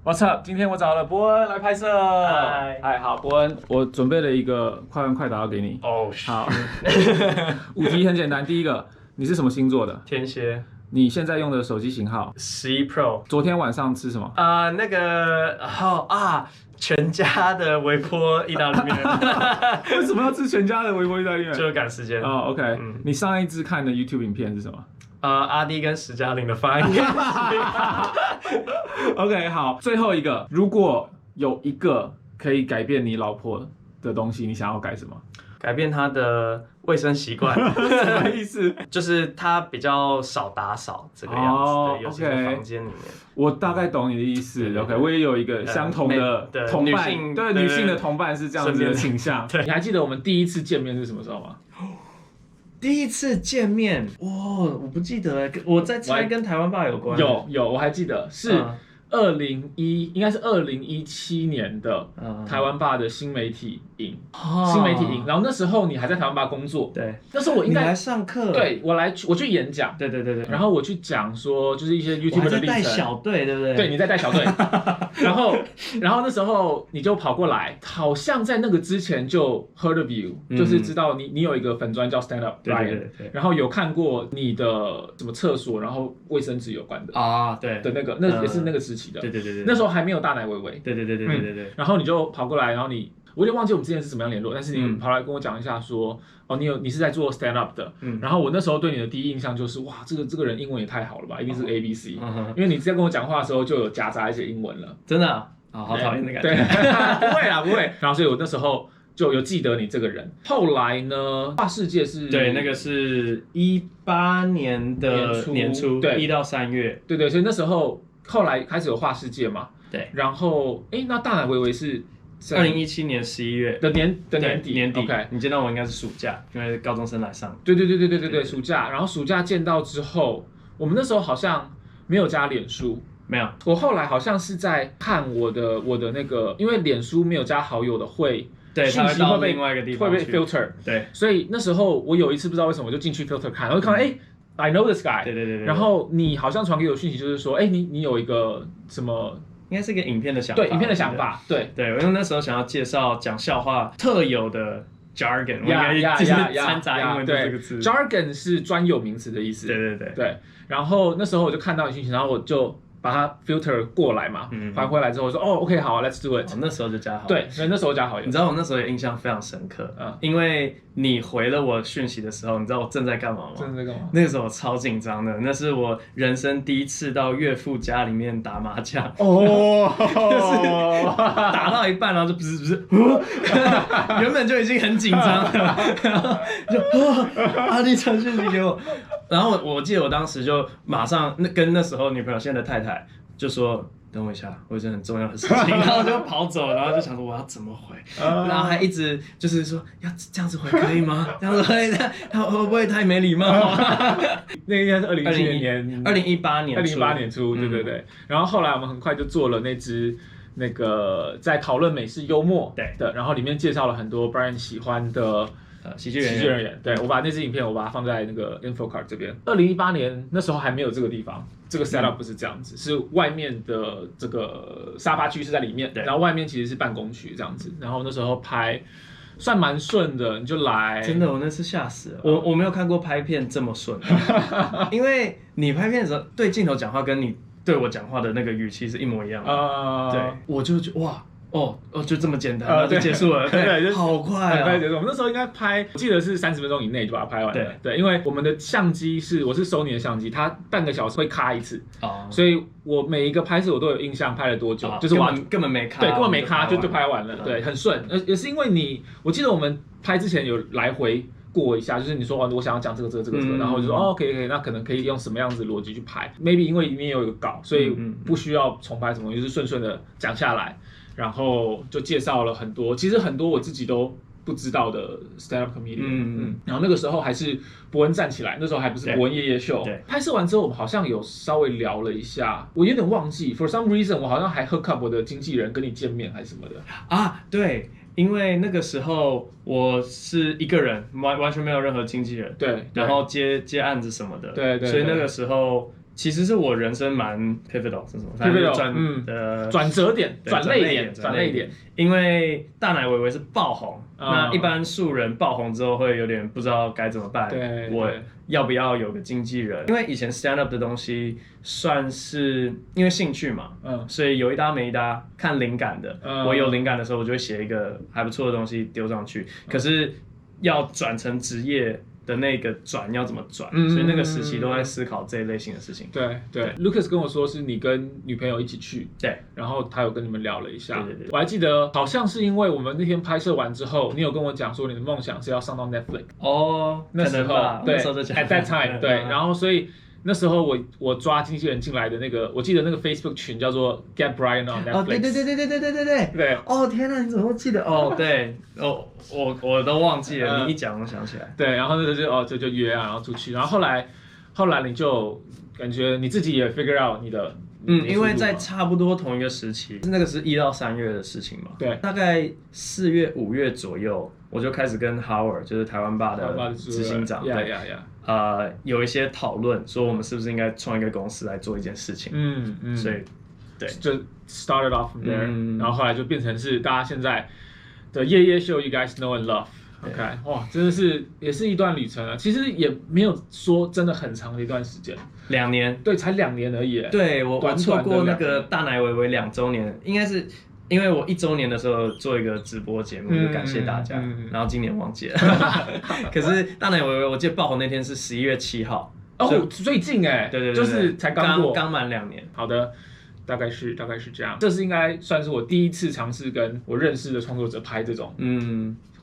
What's up？ 今天我找了伯恩来拍摄。嗨，好，伯恩，我准备了一个快问快答要给你。哦，好，5题很简单。第一个，你是什么星座的？天蝎你现在用的手机型号11 Pro 昨天晚上吃什么？那个全家的微波意大利面，为什么要吃全家的微波意大利面？就是赶时间。哦，OK，你上一支看的 YouTube 影片是什么？阿弟跟史嘉玲的发音。OK， 好，最后一个，如果有一个可以改变你老婆的东西，你想要改什么？改变他的卫生习惯。什么意思？就是他比较少打扫这个样子，对，尤其是房间里面。我大概懂你的意思。对 OK， 我也有一个相同的同伴，对女性的同伴是这样子的倾向。你还记得我们第一次见面是什么时候吗？第一次见面，我不记得，我在猜跟台湾爸有关。有，我还记得是应该是2017年的台湾爸的新媒体营，然后那时候你还在台湾爸工作，对，那时候我应该你来上课，对我去演讲，对，然后我去讲说就是一些 YouTuber 的历程，带小队，对不对？对，你在带小队，然后那时候你就跑过来，好像在那个之前就 heard of you，就是知道你有一个粉专叫 Stand Up Ryan，然后有看过你的什么厕所，然后卫生纸有关的对的那也是那个时期的，对，那时候还没有大奶微微，对，然后你就跑过来，然后我有点忘记我们之前是怎么样联络，但是你跑来跟我讲一下说，你是在做 stand up 的，然后我那时候对你的第一印象就是哇，这个人英文也太好了吧，一定是 ABC，因为你在跟我讲话的时候就有夹杂一些英文了，真的好讨厌的感觉，对，不会，然后所以我那时候就有记得你这个人。后来呢，画世界是，对，那个是18年的年初，对，1到3月，对，所以那时候后来开始有画世界嘛，对，然后那大奶微微是2017年11月的年底，OK， 你见到我应该是暑假，因为高中生来上，对，暑假，然后暑假见到之后，我们那时候好像没有加脸书。没有，我后来好像是在看我的那个，因为脸书没有加好友的对，讯息会被另外一个地方会被 filter， 对，所以那时候我有一次不知道为什么我就进去 filter 看，然后看到I know this guy， 对，然后你好像传给我讯息，就是说你有一个什么，应该是一个影片的想法，对，影片的想法，对，我因为那时候想要介绍讲笑话特有的 jargon， 我应该就是掺杂英文这个字 ，jargon 是专有名词的意思，对，然后那时候我就看到你讯息，然后我就把它 filter 过来嘛，还回来之后说OK 好 ，let's do it， 那时候就加好友，对，所以那时候加好友。你知道我那时候也印象非常深刻，因为你回了我讯息的时候，你知道我正在干嘛吗？那个时候我超紧张的，那是我人生第一次到岳父家里面打麻将，就是打到一半，然后就不是，原本就已经很紧张了，然后就阿弟传讯息给我。然后我记得我当时就马上跟那时候女朋友现在的太太就说等我一下，我有件很重要的事情，然后就跑走，然后就想说我要怎么回，然后还一直就是说要这样子回可以吗？这样子回他会不会太没礼貌？那应该是2018年初，对。然后后来我们很快就做了那支那个在讨论美式幽默的，然后里面介绍了很多 Brian 喜欢的。喜剧人员，对，我把那支影片我把它放在那个 info card 这边。2018年那时候还没有这个地方，这个 setup 不是这样子，是外面的这个沙发区是在里面，然后外面其实是办公区这样子。然后那时候拍算蛮顺的，你就来。真的，我那次吓死了。我没有看过拍片这么顺，因为你拍片的时候对镜头讲话跟你对我讲话的那个语气是一模一样的。对，我就觉得哇。就这么简单，然后就结束了，对，好快啊！我们那时候应该拍，我记得是30分钟以内就把它拍完了。对，因为我们的相机我是Sony的相机，它半个小时会卡一次，所以我每一个拍摄我都有印象拍了多久，就是根本没卡，对，根本没卡就拍完了，对，很顺。也是因为我记得我们拍之前有来回过一下，就是你说我想要讲这个，然后我就说可以，那可能可以用什么样子的逻辑去拍 ，maybe 因为里面有一个稿，所以不需要重拍什么，就是顺的讲下来。然后就介绍了很多，其实很多我自己都不知道的 stand up comedian，然后那个时候还是伯恩站起来，那时候还不是伯恩夜夜秀。拍摄完之后，我们好像有稍微聊了一下，我有点忘记 ，for some reason 我好像还 hook up 我的经纪人跟你见面还是什么的对，因为那个时候我是一个人，完全没有任何经纪人，对，然后接案子什么的，对，所以那个时候。其实是我人生蛮 pivotal 是什么？转折点、转捩点。因为大奶维维是爆红，那一般素人爆红之后会有点不知道该怎么办。我要不要有个经纪人？因为以前 stand up 的东西算是因为兴趣嘛，所以有一搭没一搭，看灵感的。我有灵感的时候，我就会写一个还不错的东西丢上去。可是要转成职业的那个转要怎么转，所以那个时期都在思考这一类型的事情。对 Lucas 跟我说是你跟女朋友一起去，对，然后他有跟你们聊了一下。对，我还记得好像是因为我们那天拍摄完之后，你有跟我讲说你的梦想是要上到 Netflix。那时候对 ，at that time 对，然后所以。那时候我抓经纪人进来的那个，我记得那个 Facebook 群叫做 Get Brian on Netflix。对。哦天哪，你怎么会记得？对，我都忘记了，你一讲我想起来。对，然后那时候就约啊，然后出去，然后后来你就感觉你自己也 figure out 你的。因为在差不多同一个时期，那个是1到3月的事情嘛。对，大概4月、5月左右，我就开始跟 Howard， 就是台湾吧的执行长，对，有一些讨论，说我们是不是应该创一个公司来做一件事情。所以，对，就 started off from there，然后后来就变成是大家现在的夜夜秀 ，You guys know and love。OK， 哇，真的是也是一段旅程啊。其实也没有说真的很长的一段时间，2年，对，才2年而已。对，我错过那个大奶维维2周年，应该是因为我1周年的时候做一个直播节目，就感谢大家，然后今年忘记了。可是大奶维维，我记得爆红那天是11月7号，最近对，就是才刚满2年。好的。大概是这样，这是应该算是我第一次尝试跟我认识的创作者拍这种，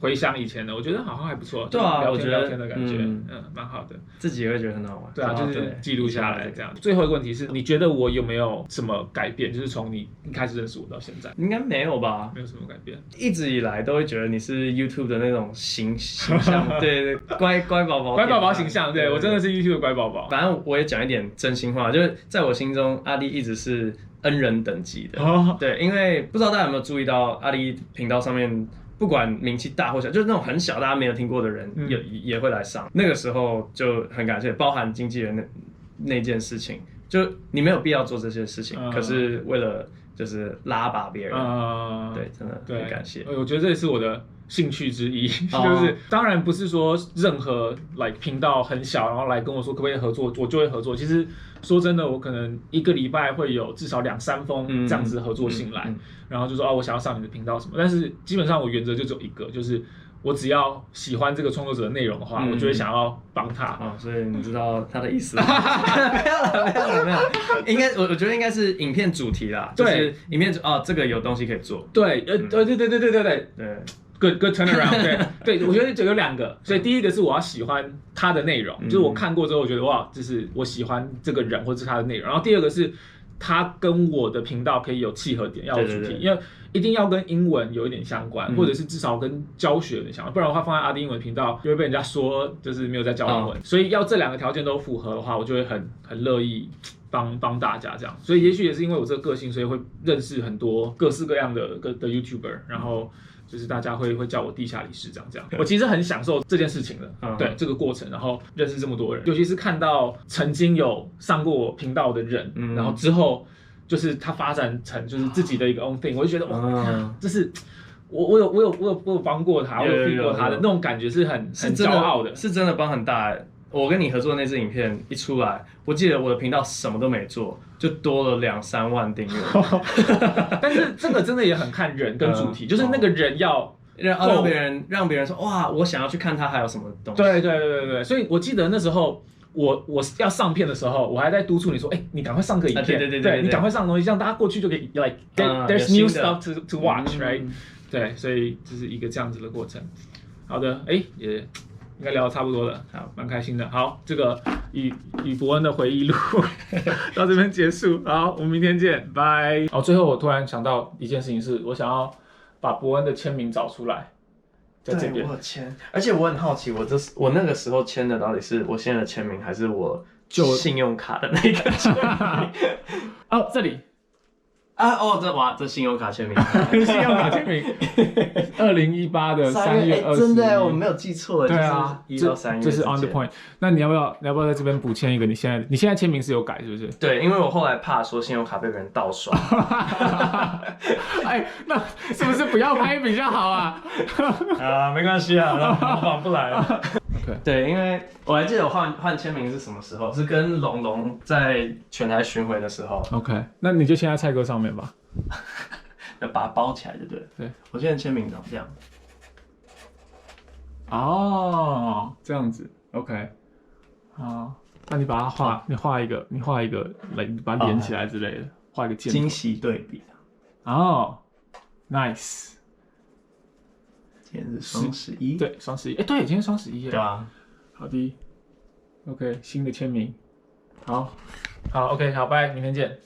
回想以前的，我觉得好像还不错，对啊，聊天的感觉，蛮好的，自己也会觉得很好玩，对啊，就是记录下来这样。最后一个问题是，你觉得我有没有什么改变？就是从你一开始认识我到现在，应该没有吧？没有什么改变，一直以来都会觉得你是 YouTube 的那种形象，对，乖宝宝形象，对我真的是 YouTube 的乖宝宝。反正我也讲一点真心话，就是在我心中，阿滴一直是恩人等级的，对，因为不知道大家有没有注意到，阿滴频道上面。不管名气大或小，就是那种很小大家没有听过的人也会来上。那个时候就很感谢，包含经纪人那件事情，就你没有必要做这些事情，可是为了就是拉拔别人，对，真的很感谢。我觉得这也是我的兴趣之一，就是当然不是说任何频道很小，然后来跟我说可不可以合作，我就会合作。其实说真的，我可能1个礼拜会有至少2-3封这样子的合作信来，然后就说我想要上你的频道什么。但是基本上我原则就只有一个，就是我只要喜欢这个创作者的内容的话，我就会想要帮他。所以你知道他的意思？没有，应该我觉得应该是影片主题啦，就是影片这个有东西可以做。对Good turnaround， 对，我觉得有2个，所以第一个是我要喜欢他的内容，就是我看过之后，我觉得哇，就是我喜欢这个人或者是他的内容。然后第二个是他跟我的频道可以有契合点，要有主题，因为一定要跟英文有一点相关，或者是至少跟教学有点相关，不然的话放在阿滴英文频道就会被人家说就是没有在教英文。所以要这2个条件都符合的话，我就会很乐意帮大家这样。所以也许也是因为我这个个性，所以会认识很多各式各样的YouTuber， 然后。就是大家会叫我地下理事长这样，我其实很享受这件事情的，对这个过程，然后认识这么多人，尤其是看到曾经有上过我频道的人，然后之后就是他发展成就是自己的一个 own thing， 我就觉得哇，这是我有帮过他，我有 feed 过他的那种感觉是很骄傲的，是真的帮很大。我跟你合作的那支影片一出来，我记得我的频道什么都没做，就多了2-3万订阅。但是这个真的也很看人跟主题，就是那个人要让别人说哇，我想要去看他还有什么东西。对，所以我记得那时候我要上片的时候，我还在督促你说，你赶快上个影片，对，你赶快上东西，这样大家过去就可以 there's new stuff to watch right，对，所以这是一个这样子的过程。好的，也。应该聊得差不多了，好，蛮开心的。好，这个与伯恩的回忆录到这边结束。好，我们明天见，拜。最后我突然想到一件事情是，我想要把伯恩的签名找出来，在这边。我签，而且我很好奇，我那个时候签的到底是我现在的签名，还是我信用卡的那个签名？这里。这信用卡签名，信用卡签名，2018的3月21日，真的，我没有记错，对啊，1到3月，这是 on the point。那你要不要在这边补签一个？你现在签名是有改是不是？对，因为我后来怕说信用卡被别人盗刷。哎，那是不是不要拍比较好啊？没关系啊，模仿不来了。Okay. 对，因为我还记得我换签名是什么时候，是跟龙龙在全台巡回的时候。OK， 那你就签在蔡哥上面吧，要把它包起来就对。对，我现在签名长这样。哦，这样子 ，OK， 好，那你把它画，你画一个，来把它连起来之类的，画一个箭头。惊喜对比。哦 ，nice。今天是双11，对，双11，哎，对，今天双11耶。对啊，好的 ，OK， 新的签名，好，OK， 好，拜，明天见。